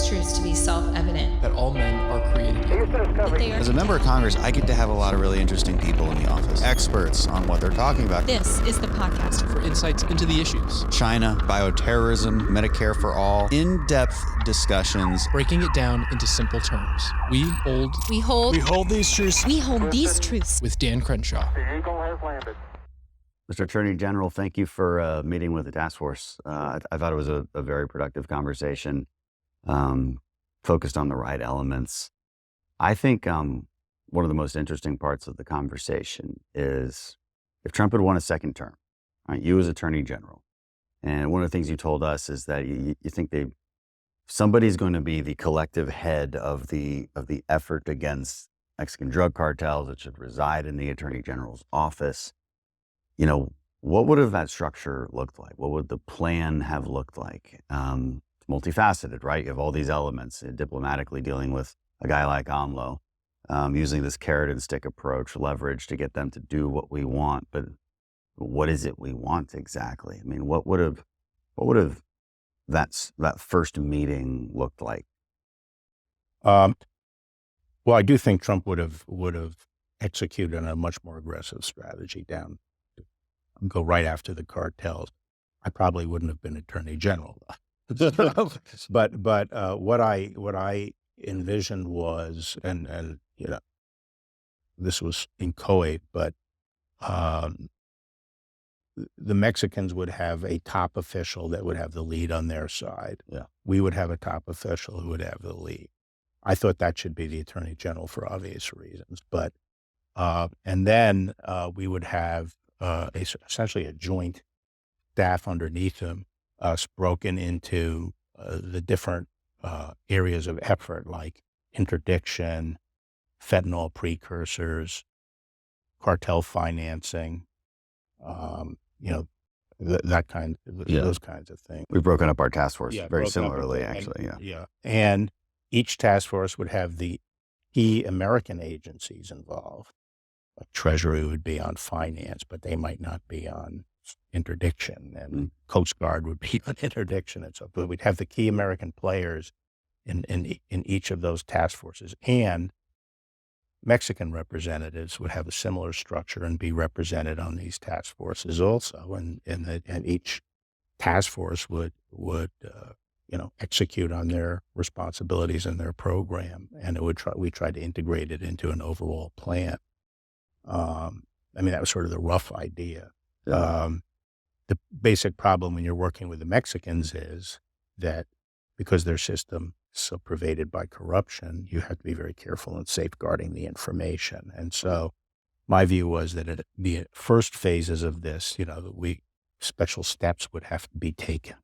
these truths to be self-evident. That all men are created equal. As a member of Congress, I get to have a lot of really interesting people in the office. Experts on what they're talking about. This is the podcast for insights into the issues. China, bioterrorism, Medicare for all. In-depth discussions. Breaking it down into simple terms. We hold these truths. We hold these truths. With Dan Crenshaw. The Eagle has landed. Mr. Attorney General, thank you for meeting with the task force. I thought it was a very productive conversation, focused on the right elements. I think one of the most interesting parts of the conversation is if Trump had won a second term, right, you as Attorney General, and one of the things you told us is that you think somebody's going to be the collective head of the effort against Mexican drug cartels that should reside in the Attorney General's office. You know, what would have that structure looked like? What would the plan have looked like? It's multifaceted, right? You have all these elements, diplomatically dealing with a guy like AMLO, using this carrot and stick approach, leverage to get them to do what we want. But what is it we want exactly? I mean, what would have that first meeting looked like? Well, I do think Trump would have executed a much more aggressive strategy go right after the cartels. I probably wouldn't have been Attorney General, but what I envisioned was, and you know, this was inchoate, but the Mexicans would have a top official that would have the lead on their side. Yeah. We would have a top official who would have the lead. I thought that should be the Attorney General for obvious reasons, but and then we would have essentially a joint staff underneath him, broken into the different areas of effort like interdiction, fentanyl precursors, cartel financing, those kinds of things. We've broken up our task force very broken similarly, up, actually. And each task force would have the key American agencies involved. Like Treasury would be on finance, but they might not be on interdiction, and Coast Guard would be on interdiction, and so. But we'd have the key American players in each of those task forces, and Mexican representatives would have a similar structure and be represented on these task forces also, and each task force would execute on their responsibilities and their program, and we tried to integrate it into an overall plan. That was sort of the rough idea. Yeah. The basic problem when you're working with the Mexicans is that because their system is so pervaded by corruption, you have to be very careful in safeguarding the information. And so my view was that at the first phases of this, special steps would have to be taken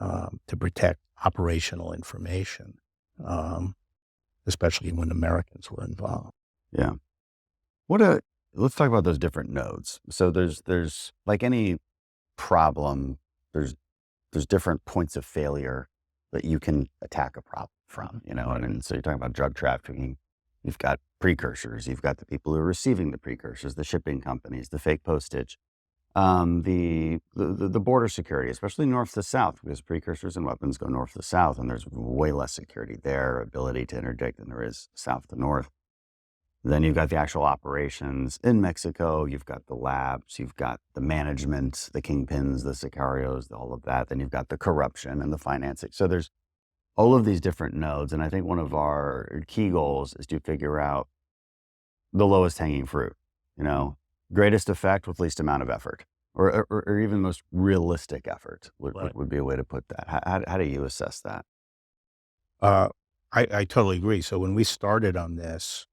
to protect operational information, especially when Americans were involved. Yeah. Let's talk about those different nodes. So there's like any problem, there's different points of failure that you can attack a problem from, and so you're talking about drug trafficking. You've got precursors, you've got the people who are receiving the precursors, the shipping companies, the fake postage, the border security, especially north to south, because precursors and weapons go north to south, and there's way less security there, ability to interdict than there is south to north. Then you've got the actual operations in Mexico. You've got the labs. You've got the management, the kingpins, the sicarios, all of that. Then you've got the corruption and the financing. So there's all of these different nodes. And I think one of our key goals is to figure out the lowest hanging fruit, greatest effect with least amount of effort, or even most realistic effort would be a way to put that. How do you assess that? I totally agree. So when we started on this,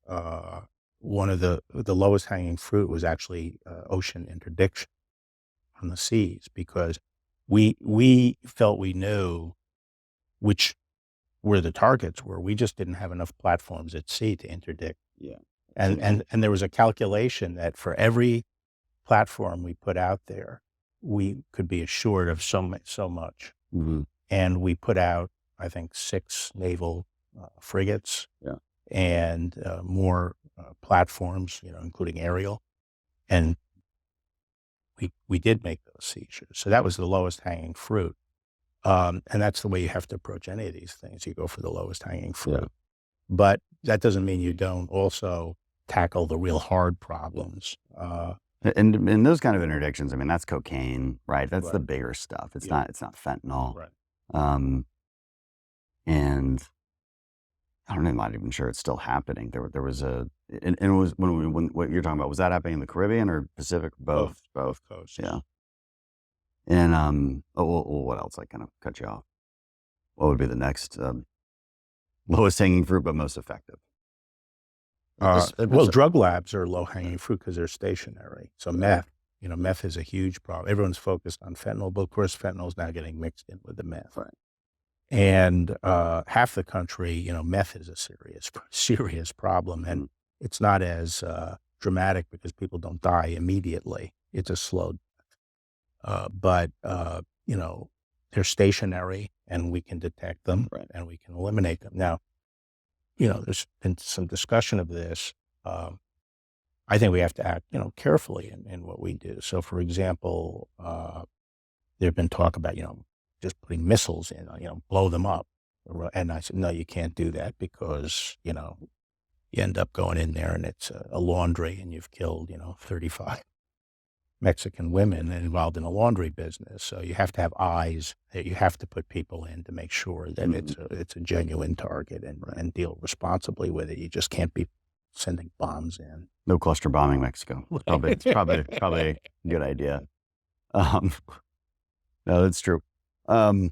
one of the lowest hanging fruit was actually ocean interdiction on the seas, because we felt we knew which where the targets were. We just didn't have enough platforms at sea to interdict. Yeah. And there was a calculation that for every platform we put out there, we could be assured of so much. Mm-hmm. And we put out, I think, 6 naval frigates, and more platforms, including aerial, and we did make those seizures. So that was the lowest hanging fruit. And that's the way you have to approach any of these things. You go for the lowest hanging fruit. Yeah. But that doesn't mean you don't also tackle the real hard problems. And in those kind of interdictions, I mean, that's cocaine, right? That's Right. the bigger stuff. It's Yeah. not fentanyl. Right. And I'm not even sure it's still happening. There was and it was when what you're talking about, was that happening in the Caribbean or Pacific? Both. Coasts. Yeah. And what else? I kind of cut you off. What would be the next lowest hanging fruit but most effective? Well, drug labs are low hanging fruit because they're stationary. So meth is a huge problem. Everyone's focused on fentanyl, but of course fentanyl is now getting mixed in with the meth. Right. And half the country, meth is a serious problem, and it's not as dramatic because people don't die immediately. It's a slow death. But they're stationary, and we can detect them, Right. and we can eliminate them. Now, there's been some discussion of this. I think we have to act, carefully in what we do. So, for example, there've been talk about, just putting missiles in, blow them up. And I said, no, you can't do that because, you end up going in there and it's a laundry and you've killed, 35 Mexican women involved in a laundry business. So you have to have eyes that you have to put people in to make sure that it's a genuine target and deal responsibly with it. You just can't be sending bombs in. No cluster bombing Mexico. It's probably a good idea. No, that's true. But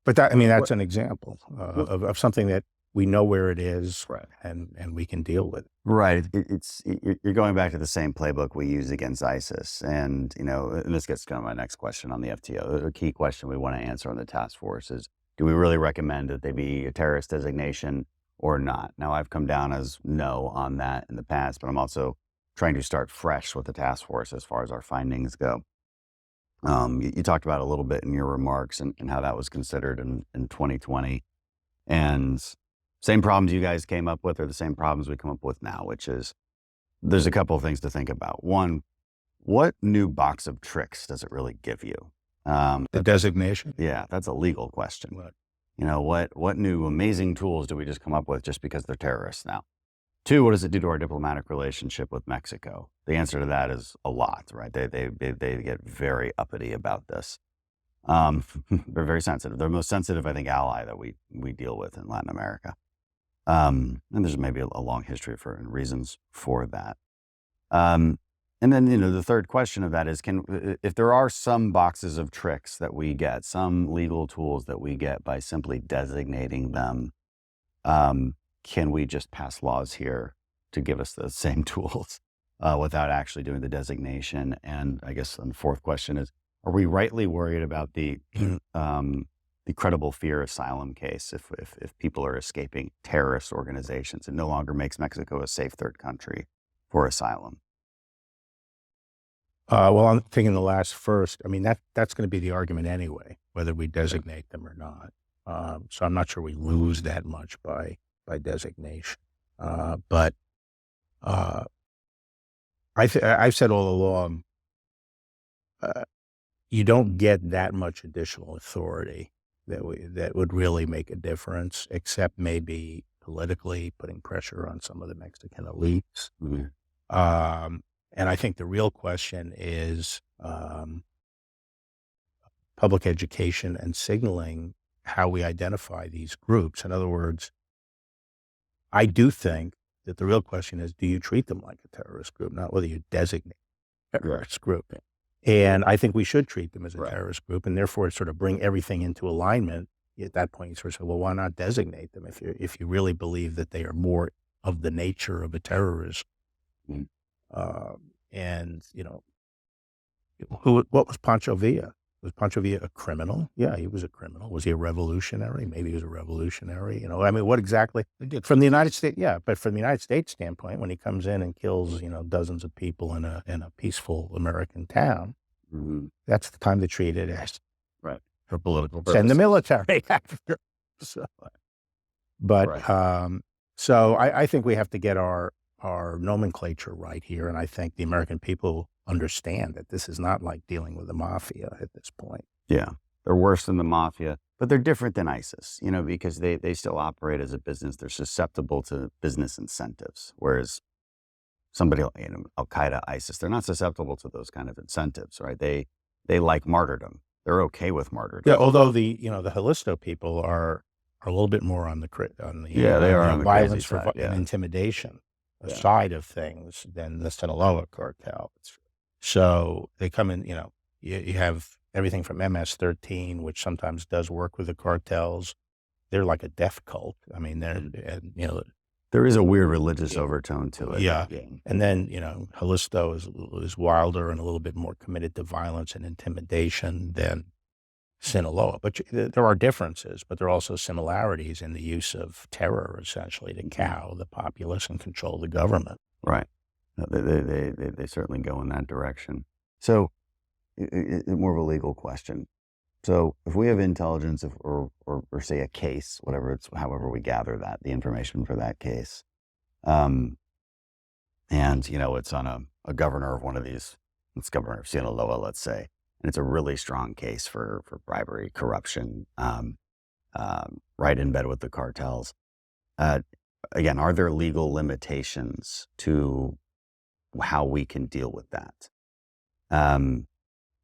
that's an example of something that we know where it is, Right. and we can deal with it. Right. You're going back to the same playbook we use against ISIS. And, and this gets kind of my next question on the FTO. The key question we want to answer on the task force is, do we really recommend that they be a terrorist designation or not? Now, I've come down as no on that in the past, but I'm also trying to start fresh with the task force as far as our findings go. You talked about a little bit in your remarks and how that was considered in 2020. And same problems you guys came up with are the same problems we come up with now, which is there's a couple of things to think about. One, what new box of tricks does it really give you? The designation? Yeah, that's a legal question. What? What new amazing tools do we just come up with just because they're terrorists now? Two, what does it do to our diplomatic relationship with Mexico? The answer to that is a lot, right? They get very uppity about this. They're very sensitive. They're the most sensitive, I think, ally that we deal with in Latin America. And there's maybe a long history and reasons for that. And then, the third question of that is, if there are some boxes of tricks that we get, some legal tools that we get by simply designating them, can we just pass laws here to give us the same tools without actually doing the designation? And I guess the fourth question is, are we rightly worried about the credible fear asylum case if people are escaping terrorist organizations? It no longer makes Mexico a safe third country for asylum. Well, I'm thinking the last first. That's going to be the argument anyway, whether we designate them or not. So I'm not sure we lose that much by designation. But I've said all along, you don't get that much additional authority that would really make a difference, except maybe politically putting pressure on some of the Mexican elites. Mm-hmm. And I think the real question is public education and signaling how we identify these groups. In other words, I do think that the real question is, do you treat them like a terrorist group, not whether you designate a terrorist group. And I think we should treat them as a terrorist group, and therefore sort of bring everything into alignment. At that point, you sort of say, well, why not designate them if you really believe that they are more of the nature of a terrorist? Mm-hmm. What was Pancho Villa? Was Pancho Villa a criminal? Yeah, he was a criminal. Was he a revolutionary? Maybe he was a revolutionary. What exactly? From the United States, yeah, but from the United States standpoint, when he comes in and kills, dozens of people in a peaceful American town, Mm-hmm. that's the time to treat it as For political purposes. send the military after. So I think we have to get our nomenclature right here, and I think the American people understand that this is not like dealing with the mafia at this point. Yeah, They're worse than the mafia, but they're different than ISIS, because they still operate as a business. They're susceptible to business incentives, whereas somebody like Al-Qaeda, ISIS, they're not susceptible to those kind of incentives, right? They like martyrdom. They're okay with martyrdom. Yeah, although the Holisto people are a little bit more on the they are on the violence crazy side, and intimidation side of things than the Sinaloa cartel. So they come in, you have everything from MS-13, which sometimes does work with the cartels. They're like a death cult. I mean, there is a weird religious overtone to it. Yeah. And then, Holisto is wilder and a little bit more committed to violence and intimidation than Sinaloa. But there are differences, but there are also similarities in the use of terror, essentially, to cow the populace and control the government. Right. They certainly go in that direction. So, more of a legal question. So, if we have intelligence or say a case, however we gather the information for that case, and it's on a governor of one of these, it's governor of Sinaloa, let's say, and it's a really strong case for bribery, corruption, right in bed with the cartels. Again, are there legal limitations to how we can deal with that?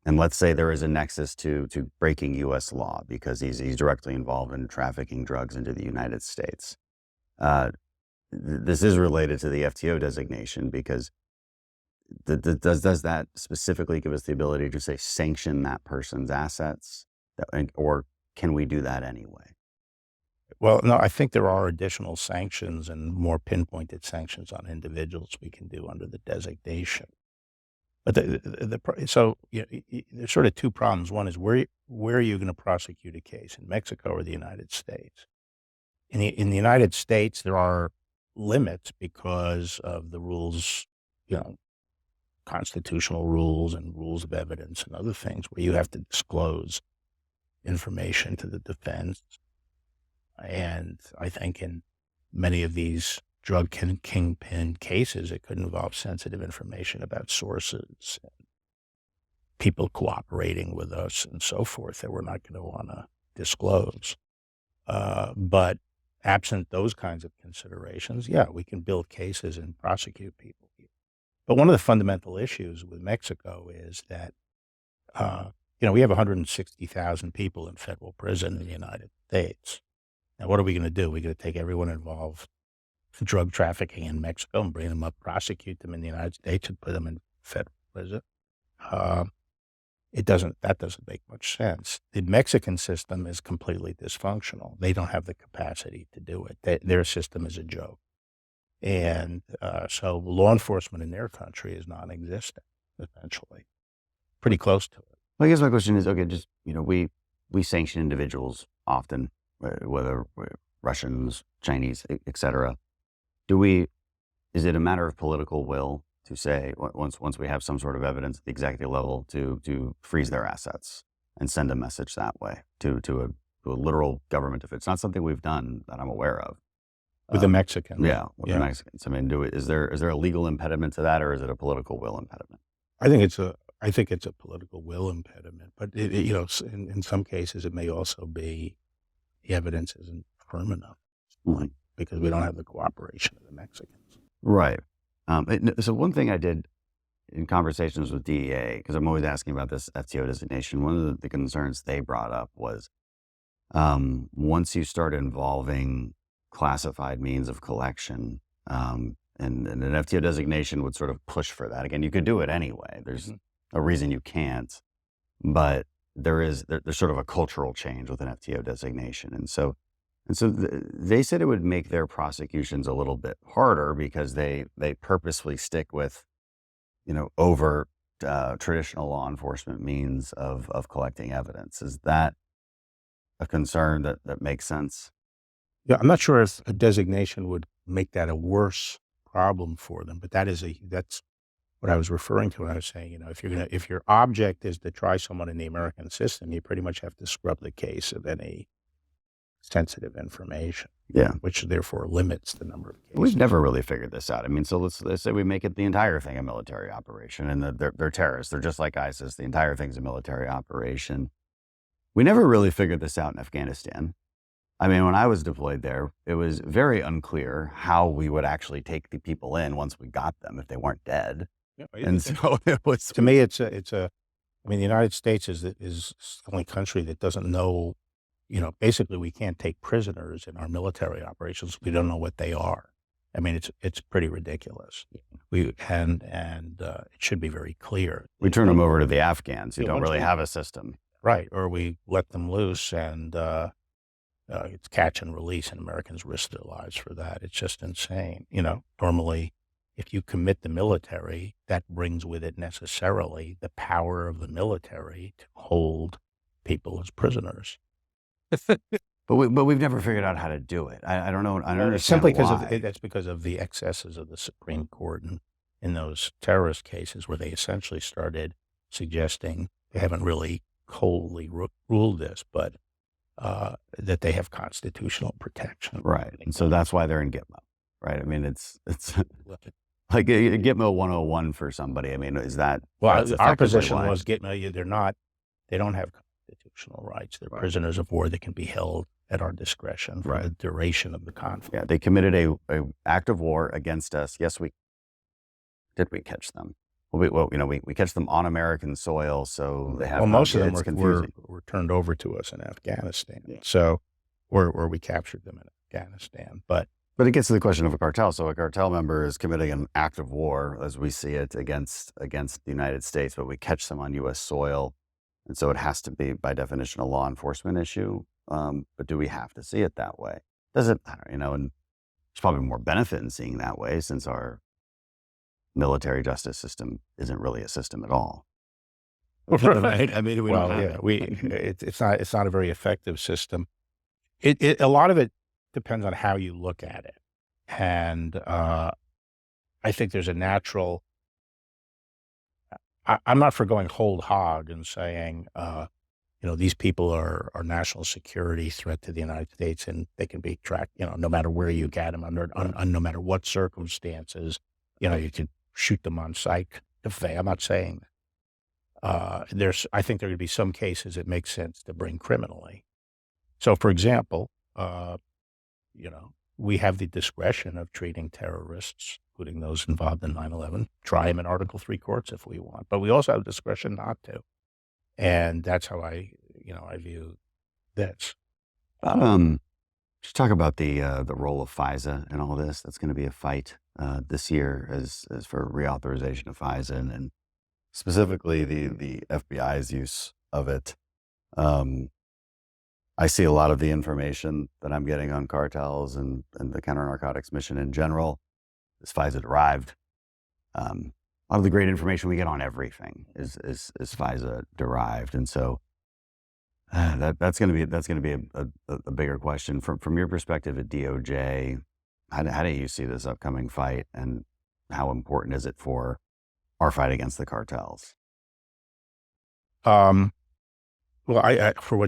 And let's say there is a nexus to breaking U.S. law because he's directly involved in trafficking drugs into the United States. This is related to the FTO designation because does that specifically give us the ability to say sanction that person's assets, or can we do that anyway? Well, no, I think there are additional sanctions and more pinpointed sanctions on individuals we can do under the designation. But there's sort of two problems. One is where are you going to prosecute a case, in Mexico or the United States? In the United States, there are limits because of the rules, constitutional rules and rules of evidence and other things where you have to disclose information to the defense. And I think in many of these drug kingpin cases, it could involve sensitive information about sources, and people cooperating with us and so forth that we're not going to want to disclose. But absent those kinds of considerations, we can build cases and prosecute people. But one of the fundamental issues with Mexico is that, we have 160,000 people in federal prison in the United States. Now, what are we going to do? We're going to take everyone involved in drug trafficking in Mexico and bring them up, prosecute them in the United States and put them in federal prison. That doesn't make much sense. The Mexican system is completely dysfunctional. They don't have the capacity to do it. Their system is a joke. And so law enforcement in their country is non-existent, essentially. Pretty close to it. Well, I guess my question is, okay, just, we sanction individuals often, whether Russians, Chinese, et cetera. Is it a matter of political will to say, once we have some sort of evidence at the executive level, to freeze their assets and send a message that way to a literal government? If it's not something we've done that I'm aware of. With the Mexicans. Yeah, with the Mexicans. I mean, is there a legal impediment to that, or is it a political will impediment? I think it's a political will impediment, but in some cases it may also be the evidence isn't firm enough because we don't have the cooperation of the Mexicans. Right. So one thing I did in conversations with DEA, because I'm always asking about this FTO designation, one of the concerns they brought up was once you start involving classified means of collection, and an FTO designation would sort of push for that. Again, you could do it anyway. There's a reason you can't, but there's sort of a cultural change with an FTO designation. And so they said it would make their prosecutions a little bit harder because they purposefully stick with, overt traditional law enforcement means of collecting evidence. Is that a concern that makes sense? Yeah, I'm not sure if a designation would make that a worse problem for them, but that's what I was referring to when I was saying, if your object is to try someone in the American system, you pretty much have to scrub the case of any sensitive information. Yeah. Which therefore limits the number of cases. We've never really figured this out. I mean, so let's say we make it the entire thing a military operation, and they're terrorists. They're just like ISIS. The entire thing's a military operation. We never really figured this out in Afghanistan. I mean, when I was deployed there, it was very unclear how we would actually take the people in once we got them if they weren't dead. Yeah, And so it was, to me, I mean, the United States is the only country that doesn't know, basically we can't take prisoners in our military operations. We don't know what they are. I mean, it's pretty ridiculous. And it should be very clear. we turn them over to the Afghans who Yeah, don't once really we- have a system. Right. Or we let them loose and it's catch and release, and Americans risk their lives for that. It's just insane. Normally, if you commit the military, that brings with it necessarily the power of the military to hold people as prisoners. But we've never figured out how to do it. I don't know. I don't understand Simply because why. that's because of the excesses of the Supreme Court in those terrorist cases, where they essentially started suggesting, they haven't really coldly ruled this, but that they have constitutional protection. Right. And so that's why they're in Gitmo, right? I mean, it's like a Gitmo 101 for somebody. I mean, is that? Well, that's our effectively position why? was they don't have constitutional rights. They're prisoners of war that can be held at our discretion for the duration of the conflict. Yeah, they committed a act of war against us. Yes, we catch them. We catch them on American soil, so they have. Well, most of it's them confusing. were turned over to us in Afghanistan. So, or we captured them in Afghanistan. But But it gets to the question of a cartel. So a cartel member is committing an act of war, as we see it, against the United States, but we catch them on U.S. soil, and so it has to be, by definition, a law enforcement issue. But do we have to see it that way? Does it? And there's probably more benefit in seeing that way, since our military justice system isn't really a system at all. Right? I mean, it's not a very effective system. A lot of it depends on how you look at it, and I think there's a natural. I'm not for going whole hog and saying, these people are national security threat to the United States, and they can be tracked, no matter where you get them, no matter what circumstances, you could shoot them on sight. I'm not saying that. I think there could be some cases it makes sense to bring criminally. So, for example, we have the discretion of treating terrorists, including those involved in 9/11, try them in Article 3 courts if we want, but we also have discretion not to. And that's how I view this. Just talk about the role of FISA and all this. That's going to be a fight this year as for reauthorization of FISA, and specifically the FBI's use of it. I see a lot of the information that I'm getting on cartels and the counter-narcotics mission in general is FISA derived. A lot of the great information we get on everything is FISA derived, and so that's going to be a bigger question from your perspective at DOJ. How do you see this upcoming fight, and how important is it for our fight against the cartels? Well, I for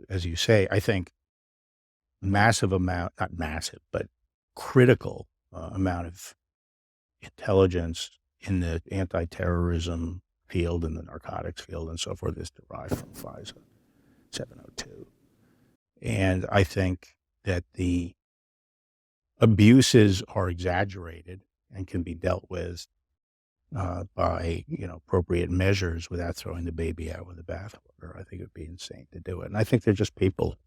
as you say, I think not massive, but critical amount of intelligence in the anti-terrorism field and the narcotics field and so forth is derived from FISA 702. And I think that the abuses are exaggerated and can be dealt with by appropriate measures without throwing the baby out with the bathwater. I think it would be insane to do it. And I think they're just people,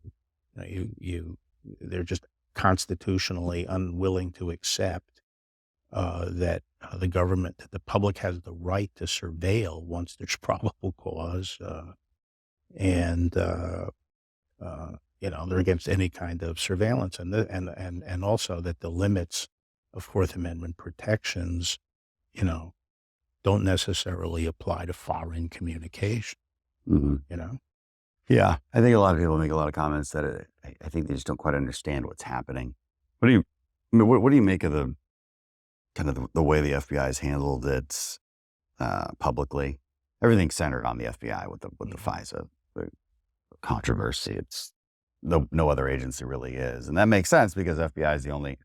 they're just constitutionally unwilling to accept that the government, that the public has the right to surveil once there's probable cause, and they're against any kind of surveillance, and also that the limits of Fourth Amendment protections, don't necessarily apply to foreign communication. Mm-hmm. Yeah, I think a lot of people make a lot of comments that I think they just don't quite understand what's happening. What do you make of the kind of the way the FBI has handled it publicly? Everything's centered on the FBI with the FISA controversy. It's no other agency really is, and that makes sense because FBI is the only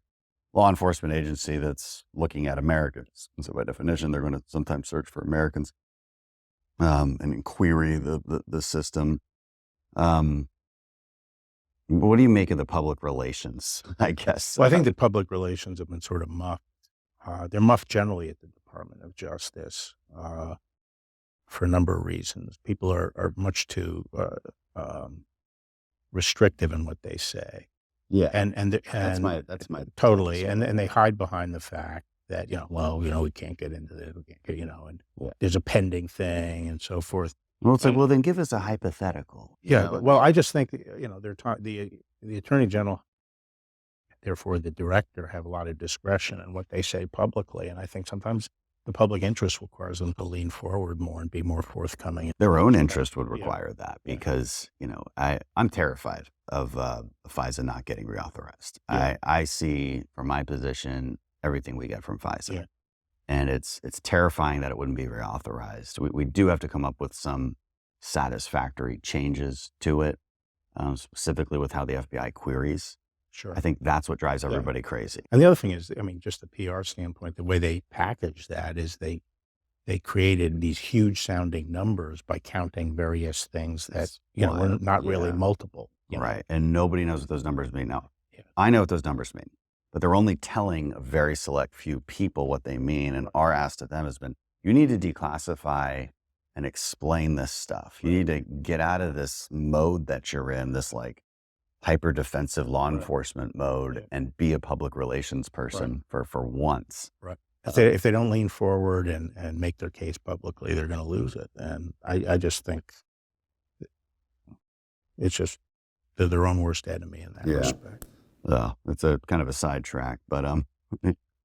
law enforcement agency that's looking at Americans. And so by definition, they're going to sometimes search for Americans and query the system. What do you make of the public relations, I guess? Well, I think the public relations have been sort of muffed. They're muffed generally at the Department of Justice for a number of reasons. People are much too restrictive in what they say. Yeah. And That's my totally. And they hide behind the fact that, we can't get into this, we can't get, and there's a pending thing and so forth. Well, it's like, well, then give us a hypothetical. Yeah. Well, I just think, the Attorney General, therefore the Director, have a lot of discretion in what they say publicly. And I think sometimes the public interest requires them to lean forward more and be more forthcoming. Their own interest would require that because, I'm terrified of FISA not getting reauthorized. Yeah. I see from my position everything we get from FISA. Yeah. And it's terrifying that it wouldn't be reauthorized. We do have to come up with some satisfactory changes to it, specifically with how the FBI queries. Sure. I think that's what drives everybody crazy. And the other thing is, just the PR standpoint, the way they package that is they created these huge sounding numbers by counting various things that, were not really multiple. Right. And nobody knows what those numbers mean now. Yeah. I know what those numbers mean, but they're only telling a very select few people what they mean. And our ask to them has been, you need to declassify and explain this stuff. You need to get out of this mode that you're in, this like hyper defensive law enforcement mode, and be a public relations person for once. Right. If they don't lean forward and make their case publicly, they're going to lose it. And I just think it's just they're their own worst enemy in that respect. It's a kind of a sidetrack, but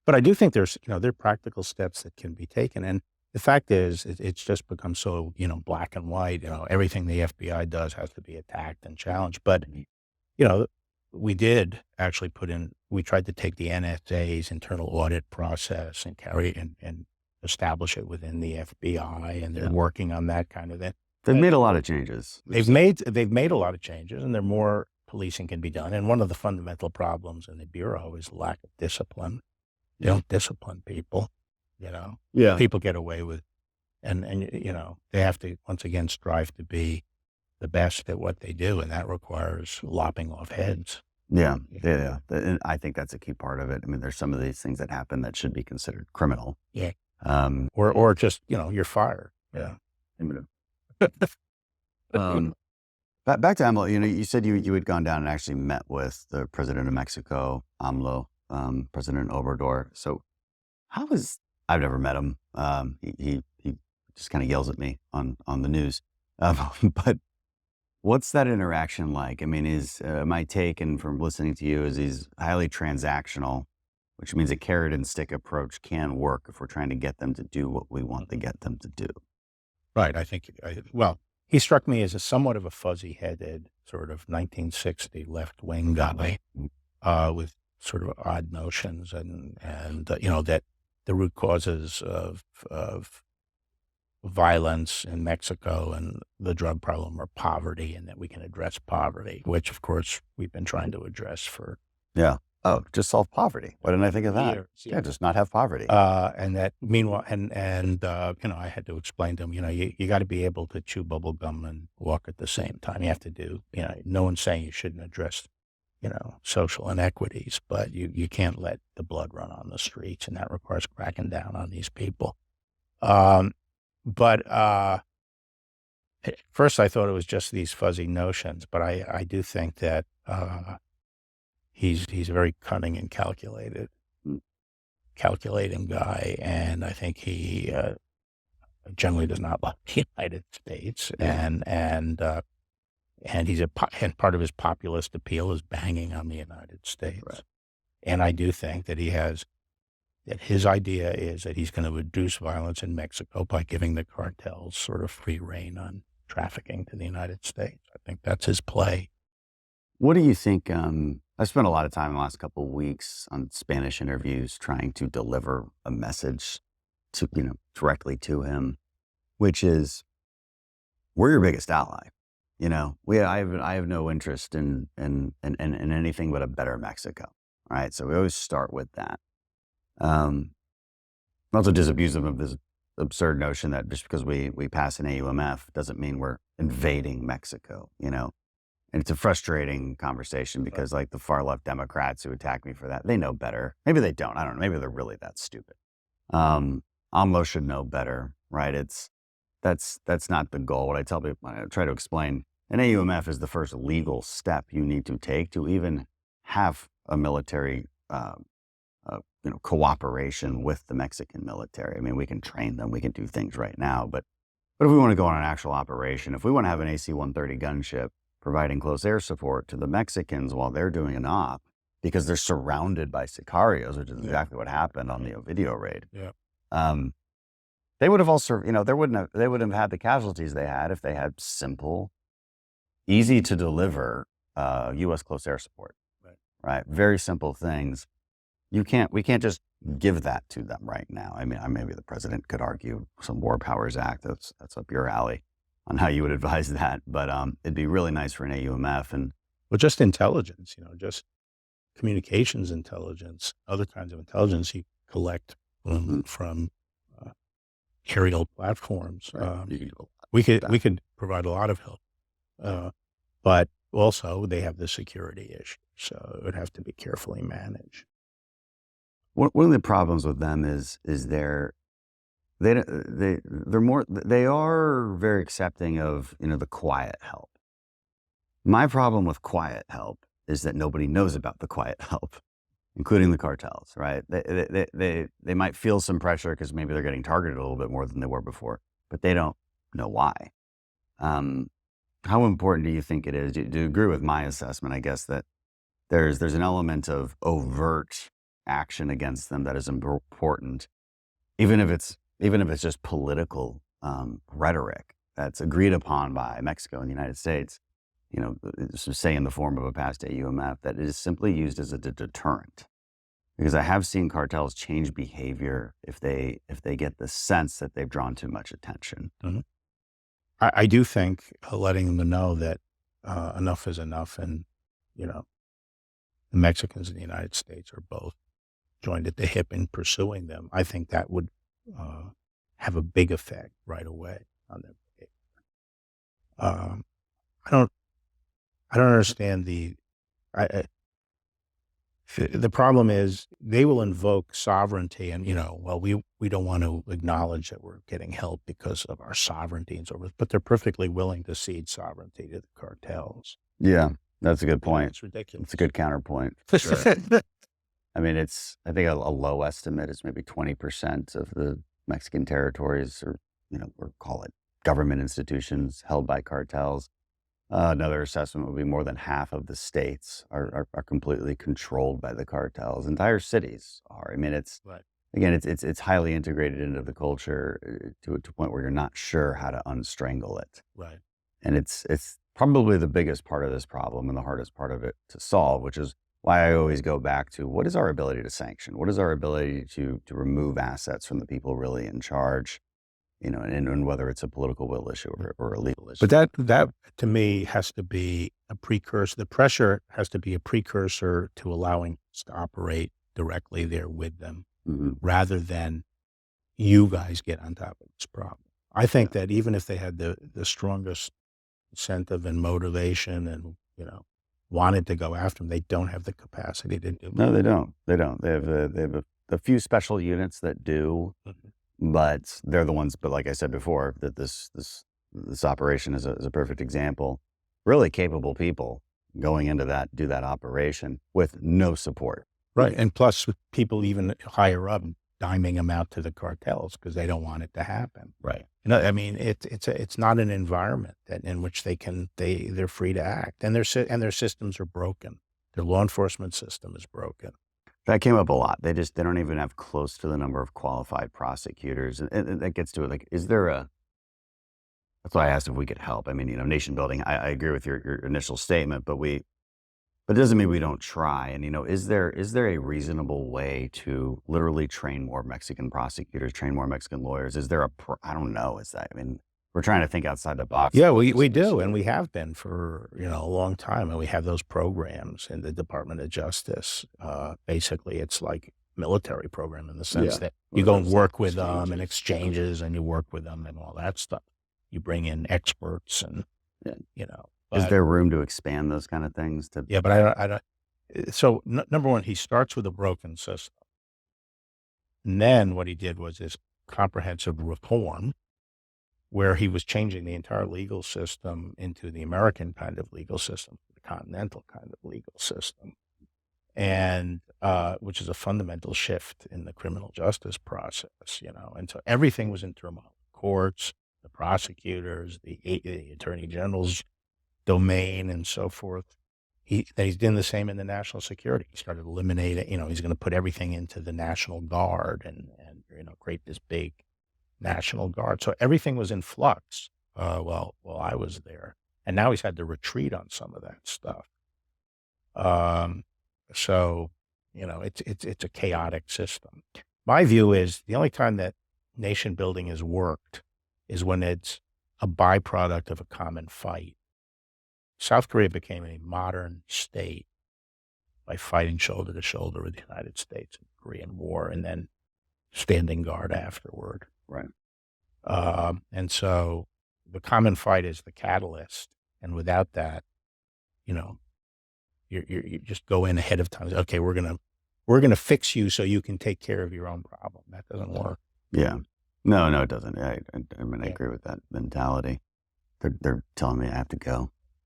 I do think there are practical steps that can be taken. And the fact is, it's just become so, black and white. Everything the FBI does has to be attacked and challenged. But, we did actually we tried to take the NSA's internal audit process and and establish it within the FBI, and they're working on that kind of thing. They've made a lot of changes. They've made a lot of changes, and more policing can be done. And one of the fundamental problems in the Bureau is lack of discipline. They don't discipline people, Yeah. People get away with, and they have to, once again, strive to be the best at what they do. And that requires lopping off heads. Yeah. And I think that's a key part of it. I mean, there's some of these things that happen that should be considered criminal. Yeah. Or just, you're fired. Yeah. Back to AMLO, you said you had gone down and actually met with the president of Mexico, AMLO, President Obrador. So I've never met him. He just kind of yells at me on the news. But what's that interaction like? I mean, my take, and from listening to you, is he's highly transactional, which means a carrot and stick approach can work if we're trying to get them to do what we want to get them to do. Right. I think, he struck me as somewhat of a fuzzy-headed sort of 1960 left-wing guy with sort of odd notions, and that the root causes of violence in Mexico and the drug problem are poverty, and that we can address poverty, which of course we've been trying to address for just solve poverty. Why didn't I think of that? years. Yeah, just not have poverty. And that meanwhile, I had to explain to him, you got to be able to chew bubble gum and walk at the same time. You have to do, no one's saying you shouldn't address, social inequities, but you can't let the blood run on the streets, and that requires cracking down on these people. But at first I thought it was just these fuzzy notions, but I do think that he's a very cunning and calculating guy, and I think he generally does not like the United States, and and part of his populist appeal is banging on the United States, Right. And I do think that his idea is that he's going to reduce violence in Mexico by giving the cartels sort of free rein on trafficking to the United States. I think that's his play. What do you think? I spent a lot of time in the last couple of weeks on Spanish interviews trying to deliver a message to, directly to him, which is, we're your biggest ally. I have no interest in anything but a better Mexico. Right. So we always start with that. I'm also disabused of this absurd notion that just because we pass an AUMF doesn't mean we're invading Mexico. And it's a frustrating conversation because like the far left Democrats who attack me for that, they know better. Maybe they don't. I don't know. Maybe they're really that stupid. AMLO should know better, right? That's not the goal. What I tell people, I try to explain, an AUMF is the first legal step you need to take to even have a military, cooperation with the Mexican military. I mean, we can train them, we can do things right now, but if we want to go on an actual operation, if we want to have an AC-130 gunship providing close air support to the Mexicans while they're doing an op, because they're surrounded by sicarios, which is exactly what happened on the Ovidio raid. They would have also, they wouldn't have had the casualties they had if they had simple, easy to deliver U.S. close air support. Right? Very simple things. We can't just give that to them right now. I mean, maybe the president could argue some War Powers Act. That's up your alley on how you would advise that. But it'd be really nice for an AUMF and just intelligence, just communications intelligence, other kinds of intelligence you collect from aerial platforms. We could provide a lot of help, but also they have the security issue, so it would have to be carefully managed. One of the problems with them is they are very accepting of the quiet help. My problem with quiet help is that nobody knows about the quiet help, including the cartels. Right? They might feel some pressure because maybe they're getting targeted a little bit more than they were before, but they don't know why. How important do you think it is? Do you agree with my assessment? I guess that there's an element of overt action against them that is important, even if it's just political rhetoric that's agreed upon by Mexico and the United States. Say in the form of a past AUMF, that it is simply used as a deterrent. Because I have seen cartels change behavior if they get the sense that they've drawn too much attention. Mm-hmm. I do think letting them know that enough is enough, and the Mexicans and the United States are both joined at the hip in pursuing them. I think that would have a big effect right away on their behavior. I don't understand the problem is they will invoke sovereignty and, we don't want to acknowledge that we're getting help because of our sovereignty and so forth, but they're perfectly willing to cede sovereignty to the cartels. Yeah, that's a good point. It's ridiculous. It's a good counterpoint. Sure. I mean, I think a low estimate is maybe 20% of the Mexican territories or call it government institutions held by cartels. Another assessment would be more than half of the states are completely controlled by the cartels. Entire cities are. I mean, it's highly integrated into the culture to a point where you're not sure how to unstrangle it. Right. And it's probably the biggest part of this problem and the hardest part of it to solve, which is why I always go back to what is our ability to sanction? What is our ability to remove assets from the people really in charge? And whether it's a political will issue or a legal issue. But that to me has to be a precursor. The pressure has to be a precursor to allowing us to operate directly there with them, rather than you guys get on top of this problem. I think that even if they had the strongest incentive and motivation and, wanted to go after them, they don't have the capacity to do it. No, they don't. They have a few special units that do. But they're the ones, but like I said before, that this operation is a perfect example. Really capable people going into do that operation with no support. Right. And plus people even higher up diming them out to the cartels because they don't want it to happen. Right. I mean, it's not an environment in which they're free to act, and their systems are broken. Their law enforcement system is broken. That came up a lot. They don't even have close to the number of qualified prosecutors. And that gets to it. Like, that's why I asked if we could help. I mean, nation building, I agree with your initial statement, but it doesn't mean we don't try. And, is there a reasonable way to literally train more Mexican prosecutors, train more Mexican lawyers? Is there I don't know. We're trying to think outside the box. Yeah, we do. And we have been for, a long time. And we have those programs in the Department of Justice. Basically, it's like military program in the sense that you go and work with them and exchanges and you work with them and all that stuff. You bring in experts and, Is But there room to expand those kind of things? To yeah, but I don't. So number one, he starts with a broken system. And then what he did was this comprehensive reform where he was changing the entire legal system into the American kind of legal system, the continental kind of legal system, and which is a fundamental shift in the criminal justice process, And so everything was in turmoil. Courts, the prosecutors, the Attorney General's domain, and so forth. He's doing the same in the national security. He started eliminating, he's going to put everything into the National Guard and create this big National Guard. So everything was in flux. Well, I was there, and now he's had to retreat on some of that stuff. So, it's a chaotic system. My view is the only time that nation building has worked is when it's a byproduct of a common fight. South Korea became a modern state by fighting shoulder to shoulder with the United States in the Korean War and then standing guard afterward. Right. And so the common fight is the catalyst. And without that, you just go in ahead of time. Okay, we're gonna fix you so you can take care of your own problem. That doesn't work. Yeah. No, it doesn't. I agree with that mentality. They're telling me I have to go.